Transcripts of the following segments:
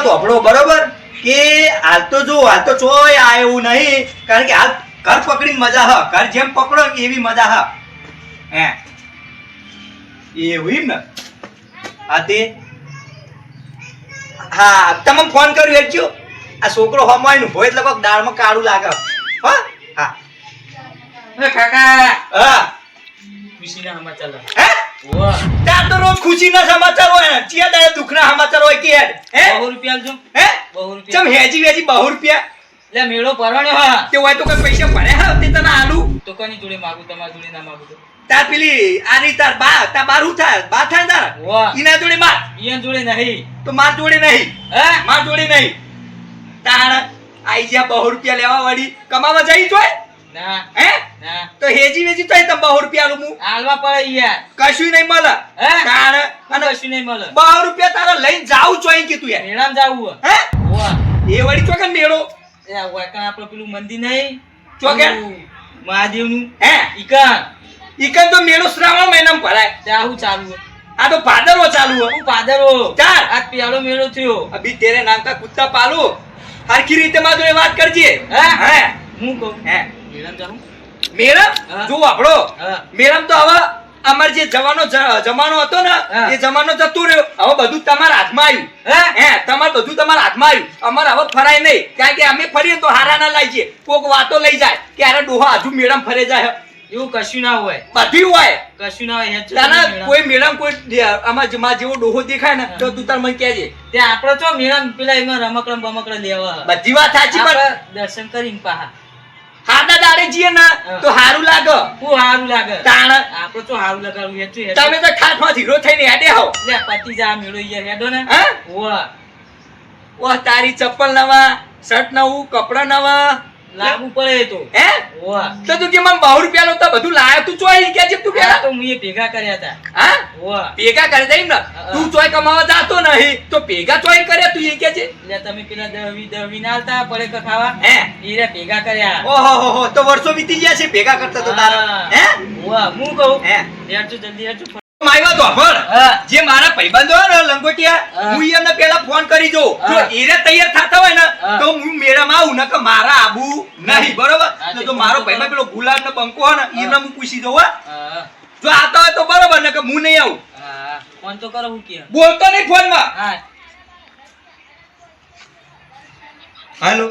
વાત હોભળો બરોબર કે હાલ તો જો હાલ તો ચોય આ એવું નહીં કારણ કે હાલ ઘર પકડીને મજા હ ઘર જેમ પકડો એવી મજા હ હે એવું ને હા તે હા તમે ફોન કર્યો એટલો આ છોકરો હમાય નું ભોય એટલે કોક દાળમાં કાળું લાગે હા હા કાકા હા ખુશીના સમાચાર હે વાહ ત્યાં તો રોજ ખુશીના સમાચાર હોય ને ચિયા દાડે દુઃખના સમાચાર હોય કે હેડ હે 200 રૂપિયા આલજો હે 200 રૂપિયા ચમ હેજી વેજી 200 રૂપિયા લે મેળો પરણ્યો હા તે હોય તો કઈ પૈસા ભરે હા તે તને આલુ તો કોની જોડે માંગુ તમારી જોડે ના માંગુ તો તાર પેલી આરી તાર બાર હું થાય બા થાય તાર વાહ ઈના જોડે માર ઈયન જોડે નહીં તો માર જોડે નહીં હે માર જોડે નહીં તાર આઈ જા 200 રૂપિયા લેવા વાળી કમાવા જઈ જોય ના હે ના તો હેજી વેજી તોય તમ 200 રૂપિયા આલું હું આલવા પડે યાર કશું નહીં મળે હે તાર અને કશું નહીં મળે 200 રૂપિયા તારા લઈને જાવું ચોઈ કે તું યાર મેળામાં જાવું હે વાહ એ વળી ચોકન મેળો એ વાકણ આપણું પેલું મંદિર નહીં ચોકન મહાદેવનું હે ઈકન તો મેળો શ્રાવણ મહિનામાં ભરાય ત્યાં હું ચાલુ હે આ તો ભાદરવો ચાલુ હો હું પાદરો ચાલ આ પેલો મેળો થયો અભી તેરે નામ કા કુત્તા પાલુ હરખી રીતે માં જોડે વાત કરજે હે હે હું કહું હે મેળામાં જાઉં મેળમ હા. જો આપણો હા મેળમ તો હવે અમાર જે જમાનો હતો ને હા. એ જમાનો જતો રહ્યો હવે બધું તમારા હાથમાં આવ્યું હે હે તમાર બધું તમારા હાથમાં આવ્યું અમાર હવે ફરાય નહીં કારણ કે અમે ફરીએ તો હારા ના લઈ જઈએ કોક વાતો લઈ જાય કે અરે ડોહા હજુ મેળમ ફરે જાય એવું કશું ના હોય બધું હોય કશું ના હોય હેડ ચલો તારા મેળામાં. કોઈ મેળમ કોઈ આમાં જમા જેવો ડોહો દેખાય ને તો તું તાર મને કહેજે તે આપણો ચો મેળામાં પેલા એમાં રમકડમ બમકડમ લેવા બધી વાત સાચી પણ આપણે દર્શન કરીને પાહા હાડા દાડે જઈએ ને તો હારું લાગે હું હારું લાગે તાણ આપણો ચો હારું લગાડવું હેડ ચો તમે તો ઠાઠમાં હીરો થઈને હેડે હો લે પતિ જા મેળો યાર હેડો ને હે વાહ ઓહ તારી ચપ્પલ નવા શર્ટ નવું કપડા નવા લાગુ પડે તો હે વાહ તો તું કે મને 200 રૂપિયા લો તો બધું લાયો તું ચોઈ કે છે તું આ પેલા તો મુએ ભેગા કર્યા હતા હા વાહ ભેગા કરી દઈ ને તું ચોઈ કમાવા જાતો નહીં તો ભેગા ચોઈ કરે તું એ કે છે લે તમે પેલા દવી ના આલતા પડે કે ખાવા હે ઈરે ભેગા કર્યા ઓહો હો હો તો વર્ષો વીતી ગયા છે ભેગા કરતા તો તારા હા. હે વાહ હું કહું હે હેડજો જલ્દી હેડજો માયવા તો ભળ હા જે મારા ભાઈબંધો હોય ને લંગોટિયા હા. હું એમને પેલા ફોન કરી જો હા. જો એરે તૈયાર થતા હોય ને હા. તો હું મેળામાં આવું ને કે મારા આબુ નહીં બરોબર હા, તો તે જો મારો ફોન ભાઈબંધ કરો. પેલો ગુલાબ ને બંકો હોય ને એમને હું પૂછી દઉં હો. હા જો આતા હોય તો બરોબર ને કે હું નહીં આવું હા ફોન તો કરો હું કે બોલતો નહીં ફોનમાં હા હાલો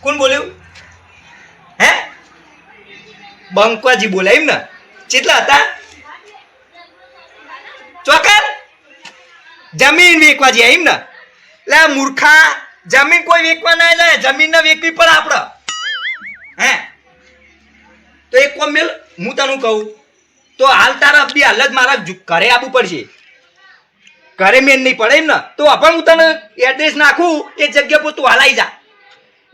કોણ બોલ્યું હે બંકવાજી બોલાય એમ ને કેટલા હતા ચોકર જમીન વેચવા જાય એમ ને લે મૂર્ખા જમીન કોઈ વેચવા ના જાય જમીન ને વેચવી પડે આપડે હે તો એક કોમ મેલ હું તને કહું તો હાલ તારા બી હાલ જ મારા ઘરે આવવું પડશે ઘરે મેન નહીં પડે એમ ને તો પણ હું તને એડ્રેસ નાખું એ જગ્યા પર તું હાલાઈ જા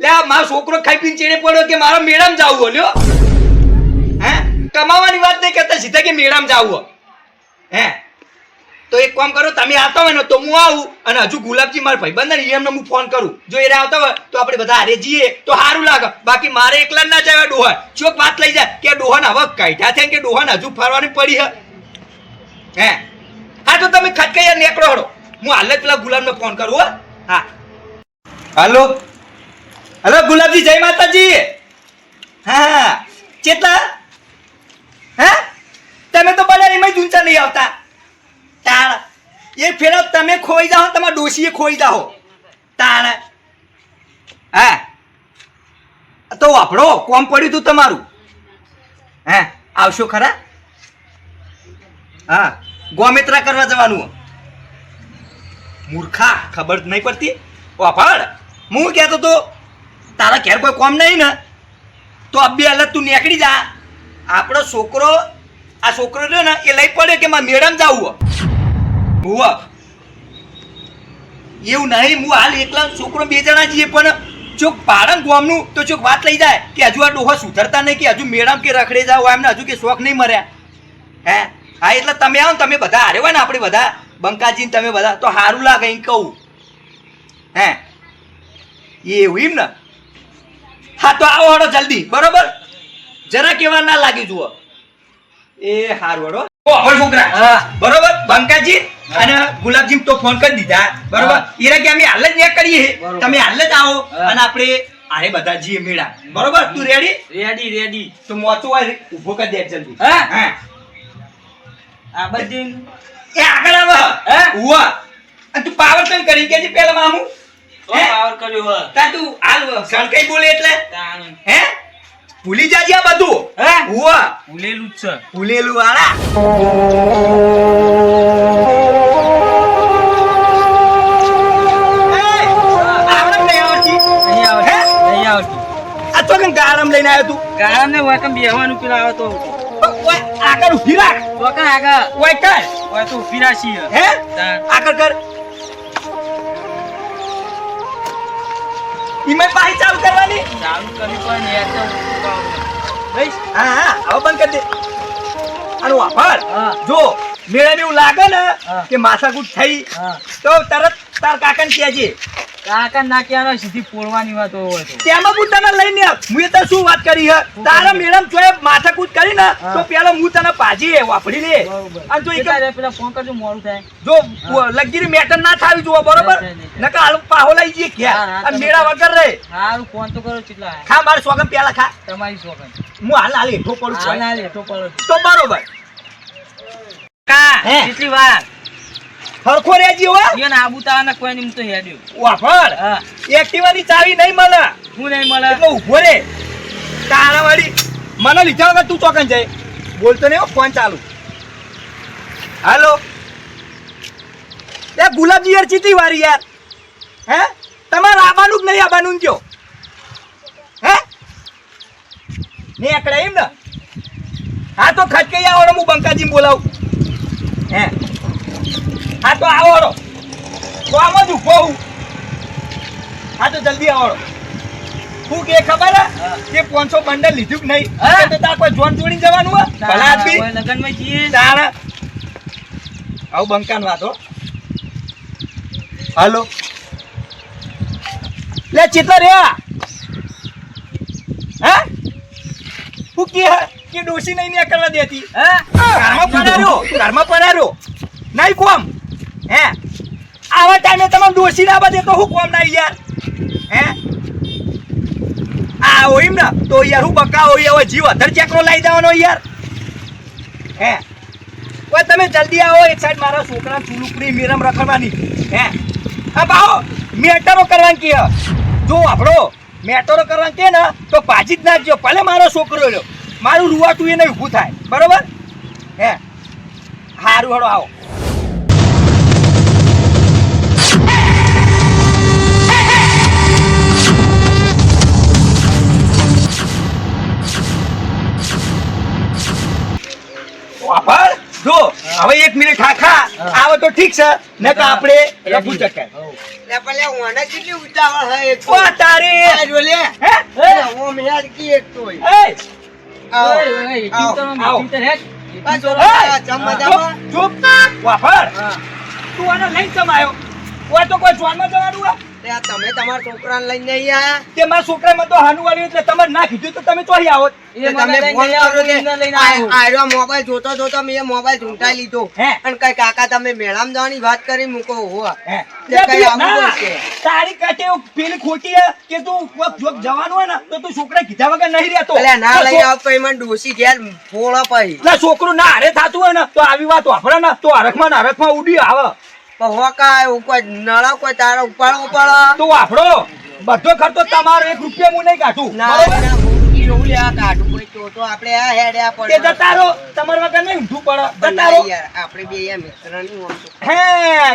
લે મારો છોકરો ખાઈ પીને ચેડે પડ્યો કે મારો મેળામાં જાવું બોલ્યો હે કમાવાની વાત નહીં કરતા સીધા કે મેળામાં જાવું હે તો એક કામ કરો તમે આવતા હોય ને તો હું આવું અને હજુ ગુલાબજી મારા ભાઈબંધ ને એમને હું ફોન કરું જો એ આવતા હોય તો આપણે બધા હારે જઈએ તો સારું લાગે બાકી મારે એકલા ના જાય ડોહા ચોક વાત લઈ જાય કે ડોહાને હવે કાઢ્યા છે કે ડોહાને હજુ ફરવાની પડી હે હા તો તમે ખટકાઈ નીકળો હડો હું હાલ જ પેલા ગુલાબને ફોન કરું હો હા હાલો હલો ગુલાબજી જય માતાજી હા ચેતલા હે તમે તો બધા એમાં જ ઊંચા નહીં આવતા તાણ એ ફેરો તમે ખોઈ જાઓ તમારા ડોશીએ ખોઈ જાઓ તાણ હા તો વાપરો કોમ પડ્યું તું તમારું હે આવશો ખરા હા ગોમેત્રા કરવા જવાનું મૂર્ખા ખબર નહીં પડતી વાપડ હું કહેતો તો તારા ઘેર કોઈ કોમ નહીં ને તો અબ્બી હાલત તું નીકળી જા આપણો છોકરો આ છોકરો રહ્યો ને એ લઈ પડે કે મારે મેડમ જાવું હુવા એવું નહીં હું હાલ એકલા છોકરો બે જણા જઈએ પણ ચોક પાડન ગોમનું તો ચોક વાત લઈ જાય કે હજુ આ ડોહા સુધરતા નહીં કે હજુ મેડમ કે રખડે જાવ એમને હજુ કે શોખ નહીં મર્યા હે હા એટલે તમે આવો ને તમે બધા હારે હોય ને આપણે બધા બંકાજીને તમે બધા તો સારું લાગે એમ કહું હે એવું એમ ને હા તો આવો હડો જલ્દી બરોબર જરા કેવા ના લાગી જુઓ એ હારું હડો ઓહળ છોકરા હા. બરોબર બંકાજી અને ગુલાબજી તો ફોન કરી દીધા બરોબર હા. ઈરા કે અમે હાલ જ ન્યા કરીએ બરોબર. તમે હાલ જ આવો હા. અને આપણે આરે બધા જીએ મેળા બરોબર તું રેડી રેડી રેડી તો મોચું હોય ઊભો કરી દે જલ્દી હા? હા આ બધી એ આગળ આવ હે? ઉવા અને તું પાવર તન કરી કેજી પેલા મામુ હે? પાવર કર્યો હ તા તું હાલ સણકાઈ બોલે એટલે તાણ હે ભૂલી જાજે આ બધું હે? ઉવા ભૂલેલું જ છે ભૂલેલું વાળા આરામ લઈ આવતી નહીં હે? આવડતું નહીં આવડતું આ તો કંઈક આરામ લઈને આવ્યો તું ગાળા ને વાકમ બેહવાનું પેલા આવે તો ઓય આગળ ઊભી રાખ તો કાં આગળ ઓય કર હોય તો ઊભી રાખી હે તાણ આગળ કર ઈમે પાહી ચાલુ કરવાની ચાલુ કરવી પડે ને યાર તો ભાઈ હા હા હવે બંધ કરી દે આનું વાપર હા. જો મેળાને એવું લાગે ને હા. કે માથાકૂટ થઈ હા તો તરત તાર કાકાને કહેજે કાકા નાખ્યાનો સીધી પોળવાની વાત હોય તો તેમાં હું તને લઈને આવ. મુએ તને શું વાત કરી હે તારા મેડમ જોએ માથાકૂટ કરી ને હા. તો પેલા હું તને પાજી વાપરી લે બરોબર અને તું કેટલા એક રે પેલા ફોન કરજો મોડું થાય જો લગીરી મેટર ના થાવી જોવો બરોબર નહીં, નહીં, નહીં. નકા હાલ પાહો લઈ જઈએ હા, ક્યાં હા, આ તમે મેળા વગર રે હારું ફોન તો કરો કેટલા ખા માર સોગમ પેલા ખા તમારી શોખન હું હાલ હેઠો પડું હાલ છું ના લેટો પડો તો બરોબર કા હે? કેટલી વાર હરખો રેજી હો ઈયોને આબુ તાવાના કોઈ નહીં હું તો હેડ્યો વાપર હા એક્ટિવાની ચાવી નહીં મળે હું નહીં મળે એટલે ઊભો રે તારા વાળી મને લીધા વગર તું ચોકન જાય બોલતો નહીં હો, ફોન ચાલુ હાલો એ ગુલાબજી યાર ચીતી વારી યાર હે તમારે આવવાનું જ નહીં આવવાનું કયો હે ને એકડે એમ ને હા તો ખટકે આવો હું બંકાજી બોલાવું હે હા તો આવો તો આમ જ ઊભો હું હા તો જલ્દી આવો શું કે ખબર હે હા. કે 500 બંડલ લીધું કે નહીં હા? તો તાર કોઈ જોન જોડી જવાનું હે ભલા આદમી લગનમાં જઈએ તારે આવું બંકાન વાત હો હાલો લે ચિત્ર રે હે હું કે ડોસી નહીં ને કરવા દેતી હે ઘરમાં પરાર્યો નહીં કોમ હે આવા ટાઈમે તમે ડોસી ના બધે તો હું કોમ નહીં યાર હે આ હોય ને તો યાર હું બકા હોય હવે જીવ અધર ચેકરો લાવી દેવાનો યાર હે ઓય તમે જલ્દી આવો એક સાઈડ મારા છોકરા ચુલુકડી મેરમ રખડવાની હે હા બાહો મેટરો કરવાની કે જો આપણો મેટરો કરવાની કે ને તો પાજી જ નાખજો ભલે મારો છોકરો રહ્યો મારું રૂવાટું એને ઊભું થાય બરોબર હે હારું હળો આવો વાપર જો હવે 1 મિનિટ ખા આવે તો ઠીક છે નકર આપણે રફુ ચકાય લે ભલે ઓને કેટલી ઉતાવળ હે એક ઓ તારી આ જો લે હે લે ઓ મેર કી એક તોય એ આવો આવો. આ જો એ! ચમ મજામાં ચૂપ વાપર તું આને લઈને ચમ આવ્યો ઓય તો કોઈ જોનમાં જવાનું હે લે આ તમે તમારા છોકરાને લઈને નહીં આયા તે મારા છોકરામાં તો હાનું વાળ્યું એટલે તમારે ના કીધું તો તમે ચોહી આવો તે તમે ફોન કરો કે આયરો મોબાઈલ જોતો જોતો મેં મોબાઈલ ઝૂંટાઈ લીધો હે? અને કઈ કાકા તમે મેળામાં જવાની વાત કરી મૂકો હો હે તે કઈ આવું ના, બોલશે. તારી કાટે પેલી ખોટી હે કે તું કોક જોક જવાનું હોય ને તો તું છોકરા કીધા વગર નહીં રહેતો એટલે ના લઈ આવ પછી મને ડોસી ઘેર ફોડો પછી એટલે છોકરું ના હારે થાતું હોય ને તો આવી વાત વાપરે ને તો હરખમાં ઉડી આવે પણ હોકા એવું કોઈ નળા કોઈ તારા ઉપાડવો પડે તો વાપરો બધો ખર્ચો તમારો 1 રૂપિયા હું નહીં કાઢું ના બરોબર? ના, હું એવું લ્યા કાઢું કોઈ તો આપણે આ હેડ્યા તે પડે જતારો તમારા વગર નહીં ઊંધું પડે પણ જતારો ના યાર આપણે બે યાર મિત્રની ઓળખો. હે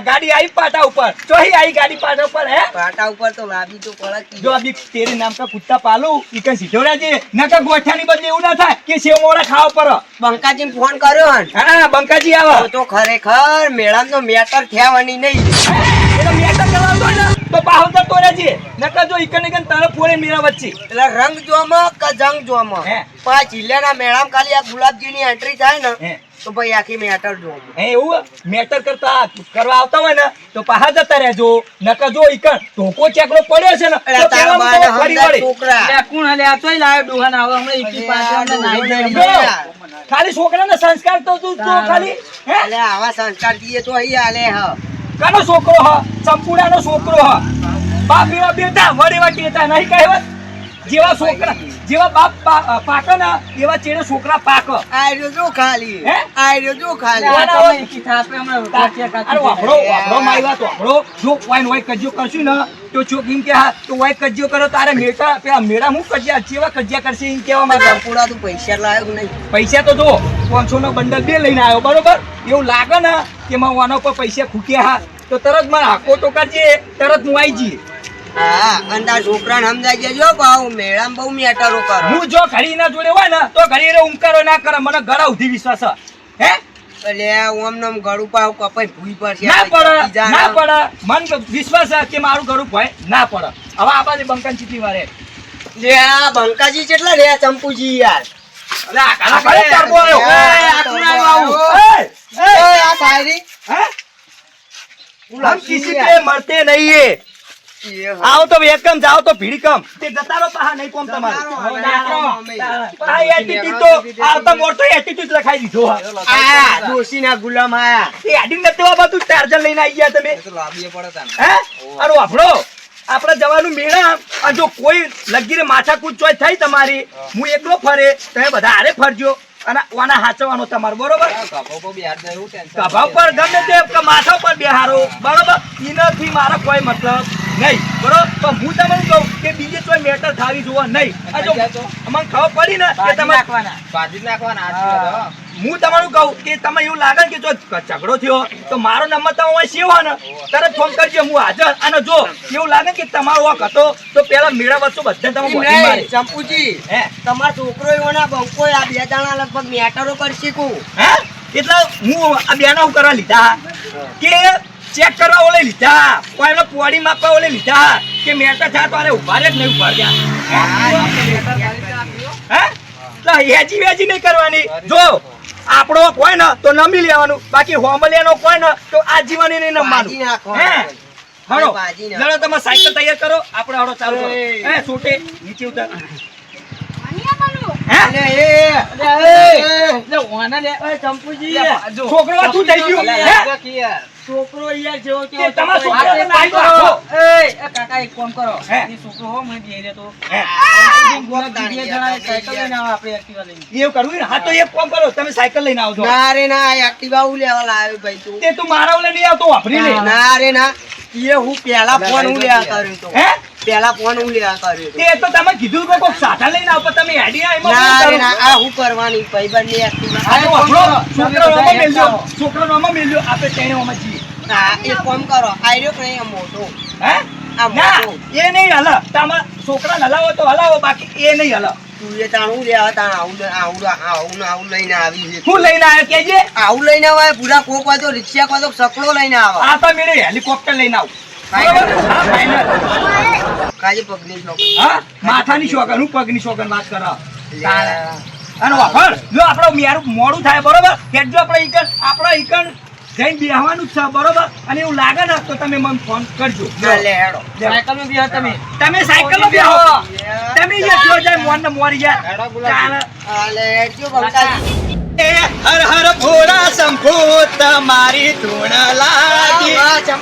ગાડી આવી પાટા ઉપર ચોહી આવી ગાડી પાટા ઉપર હે પાટા ઉપર તો લાવી તો પડે કી. જો અભી તેરી નામ का कुत्ता पालू इकन सीधो रहजे नका गोठानी बदले એવું ના થાય કે સેવ મોડા ખાવા પર બંકાજીને ફોન કર્યો હન હા બંકાજી આવો તો ખરેખર મેળાનો મેટર થવાની નહીં એનો મેટર કરાવતો હોય ને તો પાહો તો રહેજે નકા જો ઇકન ઇકન તારે ફોડે મેરા વચ્ચે એટલે રંગ જોમાં કે જંગ જોમાં હે. પાંચ જિલ્લાના મેળામાં ખાલી આ ગુલાબજીની એન્ટ્રી થાય ને હે તો ભાઈ આખી મેટર જોમાં હે એવું મેટર કરતા કરવા આવતા હોય ને તો પાહા જતા રહેજો નકા જો ઇકન ધોકો ચેકડો પડ્યો છે ને એટલે તો તારા પેલામાં તો બાને ફરી હમણાં વળે છોકરા કોણ હલે આ તોય લાવ્યો ડોહાન આવે હમણાં 1 5 અરે આ નાઈ ડોહાને જાય જો. ખાલી છોકરાને સંસ્કાર તો તું ખાલી હે અલે આવા સંસ્કાર દીએ તો અહીં આલે હ કાનો છોકરો હ સંપૂર્ણનો છોકરો હ બાપ એવા બેટા વડ એવા ટેટા નહીં કહેવત જેવા છોકરા જેવા બાપ પાક ને એવા ચેડે છોકરા પાક આર્યો જો ખાલી હે? આર્યો જો ખાલી વાહ. અરે વાપરો મારી વાત વાપરો જો વાઈન વાઈ કજ્જો કરશું ને તો ચોક એમ કે હા તો વાઈ કજ્જો કરો તારે મેટા પેલા મેળા હું કજ્યા જેવા કજ્યા કરશે એમ કેવા માંગે સંપૂર્ણ તું પૈસા લાવ્યો કે નહીં પૈસા તો જો 500 નો બંડલ બે લઈને આવ્યો બરોબર એવું લાગે ને કે માં વાનો પર પૈસા ખૂટ્યા હા તો તરત મને હાકો તો કરજે તરત હું આવી જઈએ હા અને તાર છોકરાને સમજાઈ જજો બહુ મેળામાં બહુ મેટરો કરો હું જો ઘડી ના જોડે હોય ને તો ઘડી રે ઉમકારો ના કરે મને ઘણા ઉધી વિશ્વાસ છે હે એટલે ઓમ નમ ગળું પાવ કપાઈ ભૂઈ પર છે ના પડે મન વિશ્વાસ છે કે મારું ઘરું ભય ના પડે હવે આ બાજુ બંકન ચીટી મારે લે આ બંકાજી કેટલા રે ચંપુજી યાર અરે આ કાલા કરે કરબો આવ્યો એ, આ કોણ આવ્યું આવું? એ આ શાયરી હે હું हम किसी पे मरते नहीं है आओ तो એકમ જાઓ તો ભીડ કમ તે જતારો પાહા નહીં કોમ તમારો આ એટીટ્યુડ તો આવતા મોરતો એટીટ્યુડ લખાઈ દીધો હા આ દોશીના ગુલામ આયા એ એડિંગ નથી આ બધું ચાર્જર લઈને આવી ગયા તમે હે અરે આપણો આપણે જવાનું મેળા અને જો કોઈ લગીરે માથાકૂટ ચોય થઈ તમારી હું એકલો ફરે તમે બધા હારે ફરજો અને ઓના હાચવાનો તમારો બરોબર ગભા પર ગમે તે માથા પર બેહારો બરોબર એનાથી મારો કોઈ મતલબ નહીં બરોબર તો હું તમને કહું કે બીજે કોઈ મેટર થાવી જોવા નહીં આ જો અમને ખબર પડી ને કે તમે હું તમારું કહું કે તમે એવું લાગે કે જો ઝઘડો થયો તો મારો નંબર તમે અહીં સેવ ને તરત ફોન કરજો હું હાજર અને જો એવું લાગે કે તમારો વોક હતો તો પેલા મેળા વચ્ચે બધે તમે બોલી મારે ચંપુજી હે તમારો છોકરો એવોના બંકો આ બે જણા લગભગ મેટરો પર શીખું હે એટલે હું આ બેના હું કરવા લીધા કે ચેક કરવા ઓલે લીધા કોઈ એમને પોડી માપવા ઓલે લીધા કે મેટર થયા તો અરે ઉભા રે જ નહીં ઉભા ગયા હે તો હેજી વેજી નહીં કરવાની જો આપણો કોઈ ને તો નમી લેવાનું બાકી હોમલિયાનો કોઈ ને તો આજીવન નહીં નમવાનું હે હળો લડો તમે સાયકલ તૈયાર કરો આપણે હળો ચાલુ કરો હે છોટે નીચે ઉતર હે ચંપુજી છોકરો શું થઈ ગયું હે છોકરો યાર જેવો કે તમારો છોકરો લાઈકો રાખો કાકા એક કામ કરો હે? એ છોકરો હો મને બેહી રહેતો હે બીજે જણા સાયકલ લઈને આવે આપણે એક્ટિવા લઈને એવું કરવું ને હા તો એક કામ કરો તમે સાયકલ લઈને આવજો ના રે ના એક્ટિવા હું લેવા લાવ્યો ભાઈ તું તે તું મારા ઓલે નહીં આવતો વાપરી લે ના રે ના એ હું પેલા ફોન હું લેવા કર્યો તો હે પેલા ફોન હું લેવા કર્યો તો તે તો તમે કીધું કે કોક સાઠા લઈને આવો પણ તમે હેડી આ એમાં ના શું રે કરો? ના આ હું કરવાની ભાઈબંધની એક્ટિવા આ તો વાપરો છોકરો આમાં મેલ્યો છોકરો આમાં મેલ્યો આપણે તેને આમાં જઈએ હા એક કામ કરો આર્યો કે નહીં મોટો હે આ ના મોટો એ નહીં હલ તમે છોકરાને હલાવો તો હલાવો બાકી એ નહીં હલ તું એ તાણ હું લેવા તાણ આવું લઈને આવી છે શું લઈને આવ્યો કેજે આવું લઈને આવે પૂરા કોક હોય તો રિક્ષા કોઈ તો સકડો લઈને આવે આ તો મેરે હેલિકોપ્ટર લઈને આવ બરાબર? હા ફાઇનલ કાજે પગની શોખ હા માથાની શોગન હું પગની શોગન વાત કરો અને વાપર જો આપણો મારું મોડું થાય બરોબર હેડજો આપણે ઈકન જઈને બેહવાનું જ છે બરોબર અને એવું લાગે ને તો તમે મને ફોન કરજો લે હેડો સાયકલ માં બેહો તમે સાયકલ બેહો તમે જે જો જાય મોન ને મોરી જાય લે હેડજો બંકાજી હર હર ભોળા શંભુ તમારી ધૂણ લાગી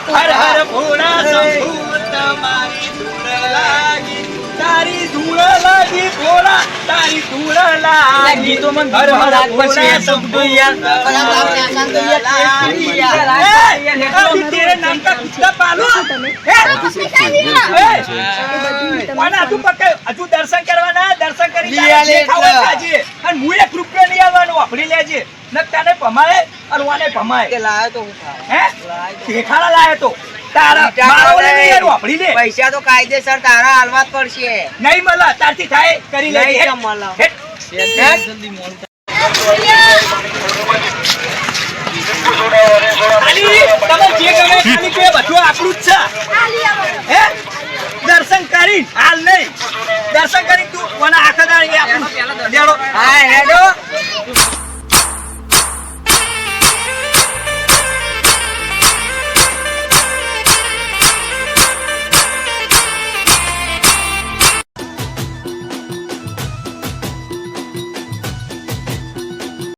હર હર ભોળા શંભુ તમારી ધૂણ લાગી તારી ધૂણ લાગી ભોળા તારી ધૂણ લાગી ગીતો મને હર હર રાગ ભોળા પછી શંભુ तेरे नाम का कुत्ता पालो હજુ દર્શન કરવાના દર્શન કરી અને હું 1 રૂપિયો નહીં આવવાનો વાપરી લેજે ન તને પમાય અને વાને પમાય કે લાયો તો હું હે દેખાડા લાયો તો તારા મારો ઓલે નહીં યાર વાપરી લે પૈસા તો કાયદેસર તારા હાલવા જ પડશે નહીં મળે તારથી થાય કરી લેજે નહીં મળે. જલ્દી મોડું ખાલી તમે જે ગમે ખાલી કે બધું આપણું જ છે હે દર્શન કરી હાલ નહીં દર્શન કરી તું મને આખા દાડી આપણું દેડો હા હેડો